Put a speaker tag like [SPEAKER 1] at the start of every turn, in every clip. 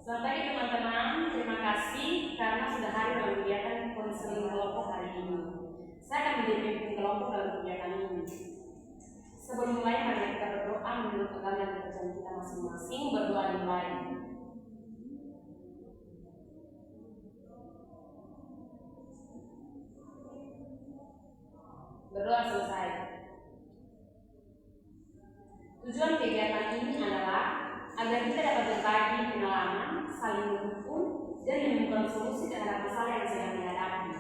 [SPEAKER 1] Selamat pagi teman-teman, terima kasih karena sudah hadir dalam kegiatan konseling kelompok hari ini. Saya akan menjadi pemimpin kelompok dalam kegiatan ini. Sebelum mulai, mari kita berdoa menurut agama dan kepercayaan kita masing-masing. Berdoa dimulai. Berdoa selesai. Tujuan kegiatan ini adalah agar kita dapat berbagi pengalaman, saling mendukung, dan menemukan solusi terhadap masalah yang sedang dihadapi.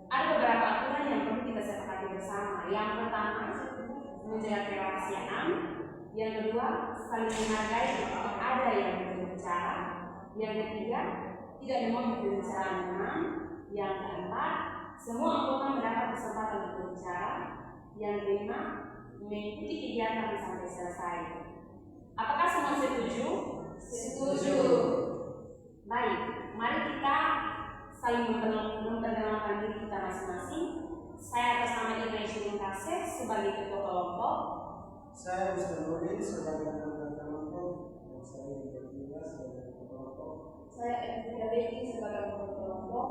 [SPEAKER 1] Ada beberapa aturan yang perlu kita sepakati bersama. Yang pertama, menjaga kerahasiaan. Yang kedua, saling menghargai ketika ada yang berbicara. Yang ketiga, tidak memotong pembicaraan teman. Yang keempat, semua anggota mendapat kesempatan untuk berbicara. Yang kelima, mengikuti kegiatan sampai selesai. Apakah semua setuju? Setuju. Baik, mari kita saling memperkenalkan diri kita masing-masing. Saya atas nama Ibrahim Shirin Kasih sebagai ketua kelompok.
[SPEAKER 2] Saya Mr. Nurdin sebagai anggota kelompok. Dan saya juga sebagai ketua kelompok.
[SPEAKER 3] Saya Edwina Becky sebagai anggota kelompok.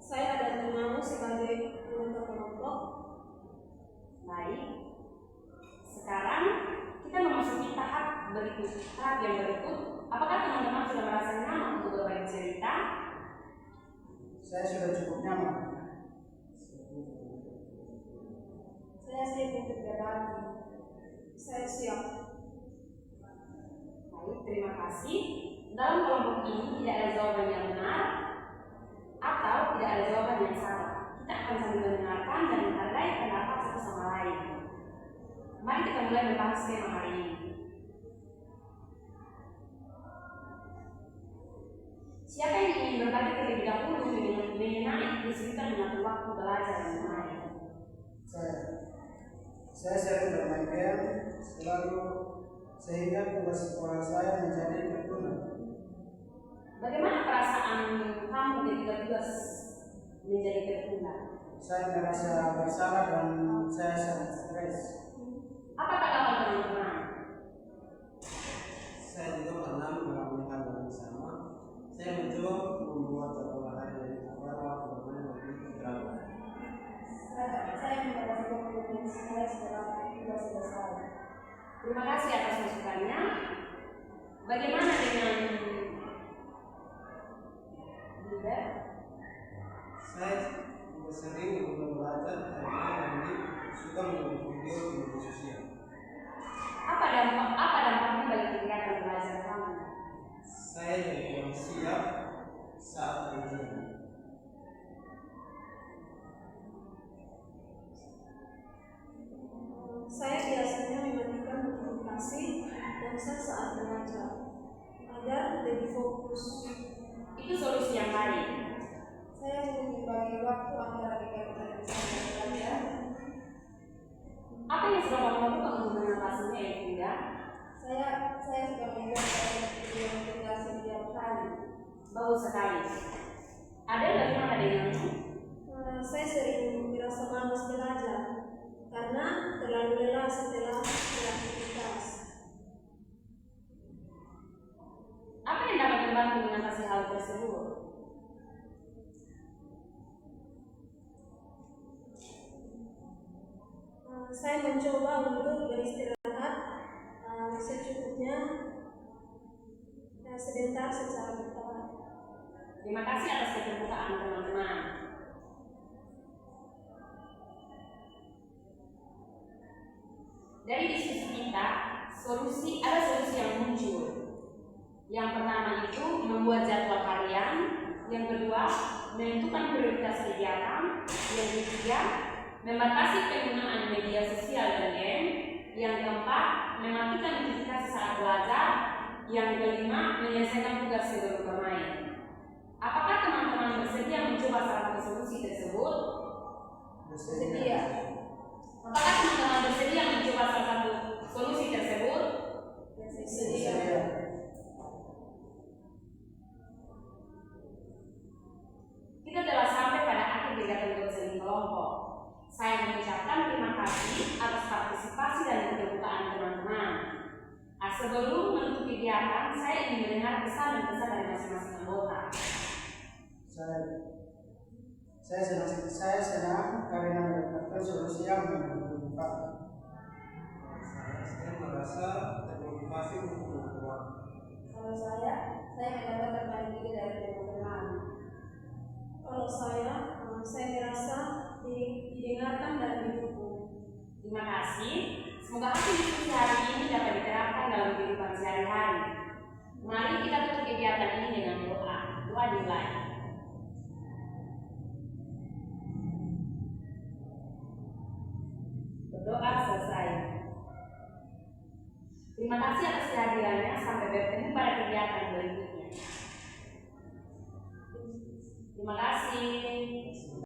[SPEAKER 3] Saya ada Mamu sebagai anggota kelompok.
[SPEAKER 1] Baik. Sekarang kita memasuki tahap yang berikut. Apakah teman-teman sudah merasa nyaman untuk berbagi cerita?
[SPEAKER 2] Saya sudah cukup nyaman.
[SPEAKER 3] Saya siap untuk berbagi. Saya siap.
[SPEAKER 1] Baik, terima kasih. Dalam kelompok ini tidak ada jawaban yang benar atau tidak ada jawaban yang salah. Kita akan saling mendengarkan dan menghargai pendapat satu sama lain. Mari kita mulai membahas tema hari ini. Siapa yang ingin berbagi terlebih dahulu mengenai kesulitan mengatur waktu belajar dan bermain?
[SPEAKER 2] Saya sering bermain game sehingga tugas sekolah saya menjadi tertunda.
[SPEAKER 1] Bagaimana perasaan kamu ketika tugas menjadi tertunda?
[SPEAKER 2] Saya merasa bersalah dan saya sangat stres.
[SPEAKER 1] Apa tanggapan teman-teman?
[SPEAKER 2] Saya juga pernah mengalami hal yang sama. Saya mencoba membuat jadwal hari agar waktu bermain lebih terawat.
[SPEAKER 3] Saya membaca dokumen saya setelah tugas selesai.
[SPEAKER 1] Terima kasih atas masukannya. Bagaimana dengan Buddha?
[SPEAKER 2] Saya juga sering belajar karena lebih suka menonton video di media sosial.
[SPEAKER 1] Apa dampaknya bagi kegiatan belajar kamu?
[SPEAKER 2] Saya jadi kurang siap saat ujian.
[SPEAKER 3] Saya biasanya mematikan notifikasi ponsel saat belajar agar lebih fokus.
[SPEAKER 1] Itu solusi yang baik.
[SPEAKER 3] Saya juga membagi waktu antara kegiatan yang saya belajar.
[SPEAKER 1] Apa yang sudah kamu lakukan untuk mengatasinya ya Bunda?
[SPEAKER 3] Saya suka membuat video tugas setiap hari.
[SPEAKER 1] Bagus sekali. Ada bagaimana denganmu?
[SPEAKER 3] Saya sering merasa malas belajar karena terlalu lelah setelah beraktivitas.
[SPEAKER 1] Apa yang dapat membantu mengatasi hal tersebut?
[SPEAKER 3] Saya mencoba untuk beristirahat secukupnya sebentar secara bertahap.
[SPEAKER 1] Terima kasih atas keterbukaan teman-teman. Dari diskusi kita, ada solusi yang muncul. Yang pertama itu membuat jadwal harian. Yang kedua, menentukan prioritas kegiatan. Yang ketiga, membatasi penggunaan media sosial dan game. Yang keempat, mematikan notifikasi saat belajar. Yang kelima, menyelesaikan tugas sebelum bermain. Apakah teman-teman bersedia mencoba salah satu solusi tersebut?
[SPEAKER 3] Bersedia.
[SPEAKER 1] Apakah teman-teman bersedia mencoba salah satu solusi tersebut?
[SPEAKER 3] Bersedia.
[SPEAKER 1] Kita telah sampai pada akhir kegiatan konseling kelompok. Saya mengucapkan terima kasih atas partisipasi dan keterbukaan teman-teman. Sebelum menutup kegiatan, sekarang saya ingin mendengar pesan dan pesan dari masing-masing anggota.
[SPEAKER 4] Saya senang karena mendapatkan solusi yang menentukan.
[SPEAKER 2] Saya merasa termotivasi untuk melakukan.
[SPEAKER 3] Kalau saya mendapatkan paling tinggi dari teman-teman. Kalau saya merasa didengarkan dan didukung.
[SPEAKER 1] Terima kasih. Semoga hasil diskusi hari ini dapat diterapkan dalam kehidupan sehari-hari. Mari kita tutup kegiatan ini dengan doa. Doa dimulai. Berdoa selesai. Terima kasih atas kehadirannya. Sampai bertemu pada kegiatan berikutnya. Terima kasih.